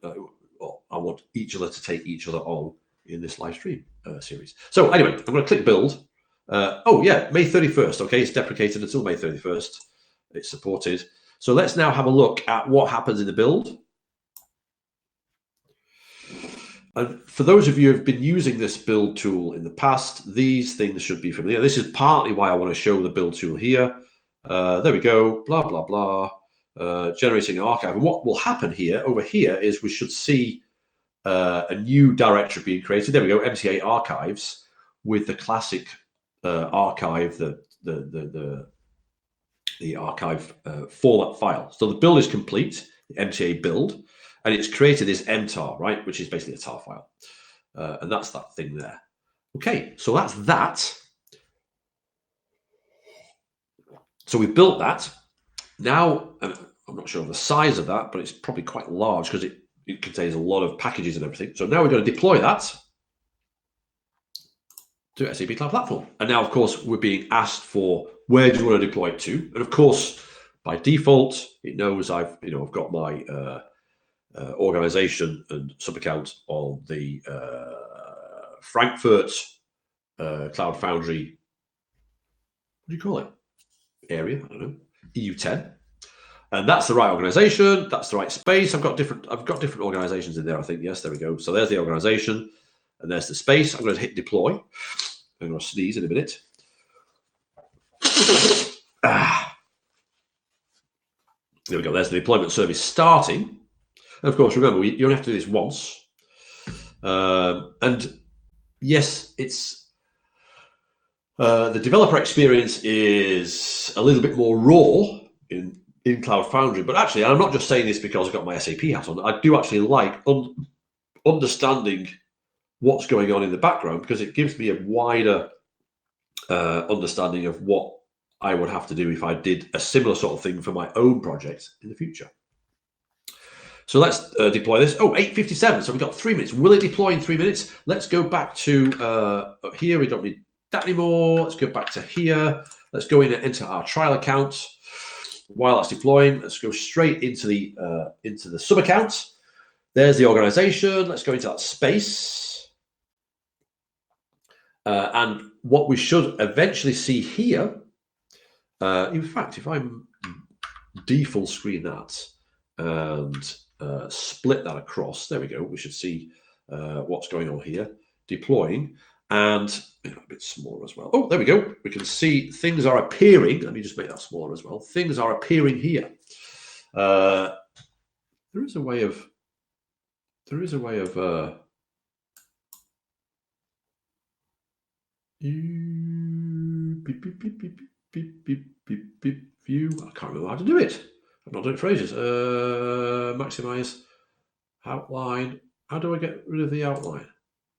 I want each other to take each other on in this live stream series. So anyway, I'm going to click build. Oh yeah, May 31st. Okay, it's deprecated until May 31st. It's supported. So let's now have a look at what happens in the build. And for those of you who have been using this build tool in the past, these things should be familiar. This is partly why I want to show the build tool here. There we go, blah, blah, blah, generating an archive. And what will happen here, over here, is we should see a new directory being created. There we go, Mta archives with the classic archive, the archive format file. So the build is complete, the Mta build. And it's created this mtar, right, which is basically a tar file. And that's that thing there. Okay, so that's that. So we built that. Now, I'm not sure of the size of that, but it's probably quite large because it contains a lot of packages and everything. So now we're going to deploy that to SAP Cloud Platform. And now, of course, we're being asked for where do you want to deploy it to? And of course, by default, it knows I've got my organization and sub-account on the Frankfurt Cloud Foundry, what do you call it? Area, I don't know, EU10. And that's the right organization, that's the right space. I've got different organizations in there, I think. Yes, there we go. So there's the organization and there's the space. I'm going to hit deploy. I'm going to sneeze in a minute. There we go. There's the deployment service starting. And of course, remember, you only have to do this once. And yes, it's the developer experience is a little bit more raw in Cloud Foundry. But actually, I'm not just saying this because I've got my SAP hat on. I do actually like understanding what's going on in the background because it gives me a wider understanding of what I would have to do if I did a similar sort of thing for my own project in the future. So let's deploy this. Oh, 8:57. So we've got 3 minutes. Will it deploy in 3 minutes? Let's go back to here. We don't need that anymore. Let's go back to here. Let's go in and enter our trial account. While that's deploying, let's go straight into the sub account. There's the organization. Let's go into that space. And what we should eventually see here, in fact, if I default screen that and split that across, there we go. We should see what's going on here, deploying, and a bit smaller as well. Oh, there we go. We can see things are appearing. Let me just make that smaller as well. Things are appearing here. There is a way of view. I can't remember how to do it. I've not done it for ages. Maximize outline. How do I get rid of the outline?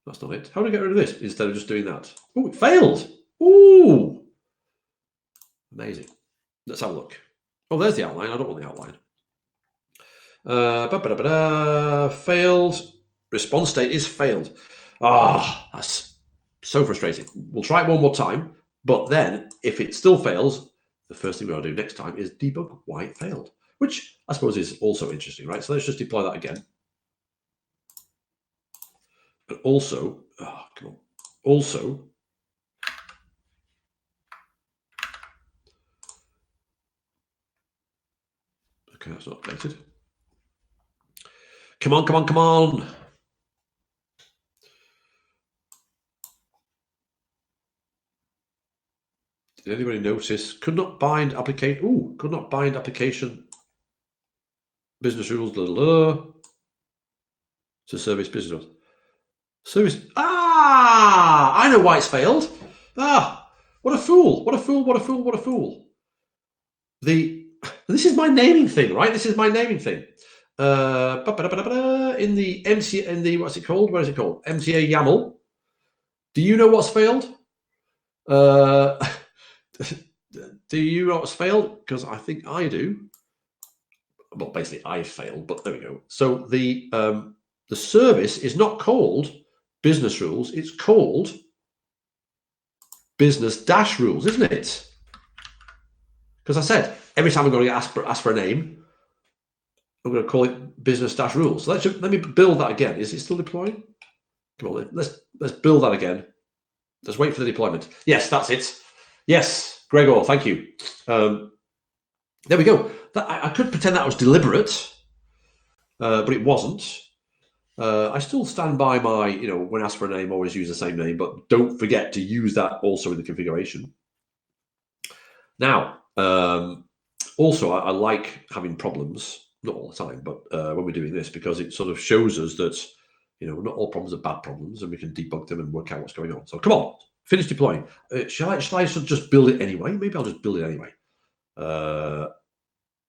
That's not it. How do I get rid of this instead of just doing that? Oh, it failed. Ooh, amazing. Let's have a look. Oh, there's the outline. I don't want the outline. Failed. Response state is failed. That's so frustrating. We'll try it one more time, but then if it still fails, the first thing we're going to do next time is debug why it failed, which I suppose is also interesting, right? So let's just deploy that again. But also, come on. Also, okay, that's not updated. Come on, come on, come on. Did anybody notice? Could not bind application. Ooh, could not bind application business rules. Blah, blah, blah, to service business rules. Service. I know why it's failed. What a fool! What a fool! What a fool! What a fool! This is my naming thing, right? This is my naming thing. In the MC, in the what's it called? What is it called? Mta YAML. Do you know what's failed? Do you know what's failed? Because I think I do. Well, basically, I failed, but there we go. So the service is not called business rules. It's called business dash rules, isn't it? Because I said every time I'm going to ask for a name, I'm going to call it business dash rules. So let me build that again. Is it still deploying? Come on, let's build that again. Let's wait for the deployment. Yes, that's it. Yes, Gregor, thank you. There we go. I could pretend that was deliberate, but it wasn't. I still stand by my, when asked for a name, always use the same name, but don't forget to use that also in the configuration. Now, also, I like having problems, not all the time, but when we're doing this, because it sort of shows us that, not all problems are bad problems, and we can debug them and work out what's going on. So come on, finish deploying. Shall I just build it anyway? Maybe I'll just build it anyway. Yeah,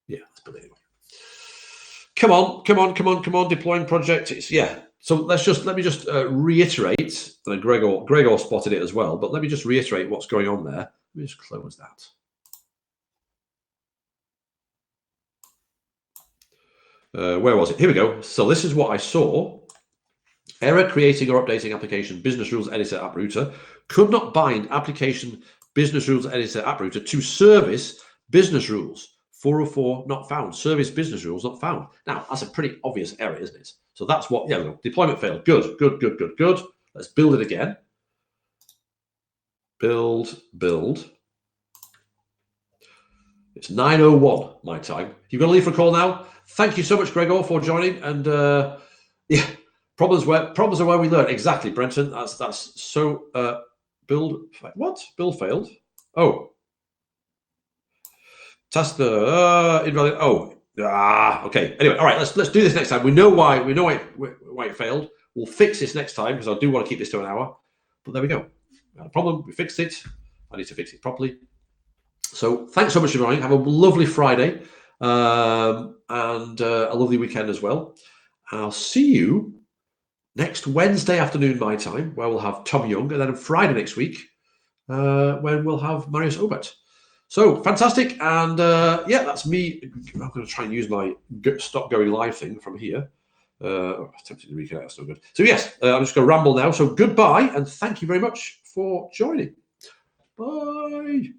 let's build it anyway. Come on, deploying project. So let me just reiterate, and Gregor spotted it as well, but let me just reiterate what's going on there. Let me just close that. Where was it? Here we go. So this is what I saw. Error creating or updating application business rules editor app router could not bind application business rules editor app router to service business rules. 404 not found. Service business rules not found. Now, that's a pretty obvious error, isn't it? So that's what, deployment failed. Good. Let's build it again. Build. It's 9:01 my time. You've got to leave for a call now. Thank you so much, Gregor, for joining. And yeah, problems are where we learn. Exactly, Brenton. That's so. Build failed. Oh. Task invalid. Okay. Anyway, all right. Let's do this next time. We know why it failed. We'll fix this next time because I do want to keep this to an hour. But there we go. We had a problem. We fixed it. I need to fix it properly. So thanks so much for joining. Have a lovely Friday and a lovely weekend as well. I'll see you next Wednesday afternoon my time, where we'll have Tom Young, and then on Friday next week when we'll have Marius Obert. So fantastic, and that's me. I'm going to try and use my stop going live thing from here. I'm tempted to reconnect. That's no good. So yes, I'm just going to ramble now. So goodbye, and thank you very much for joining. Bye.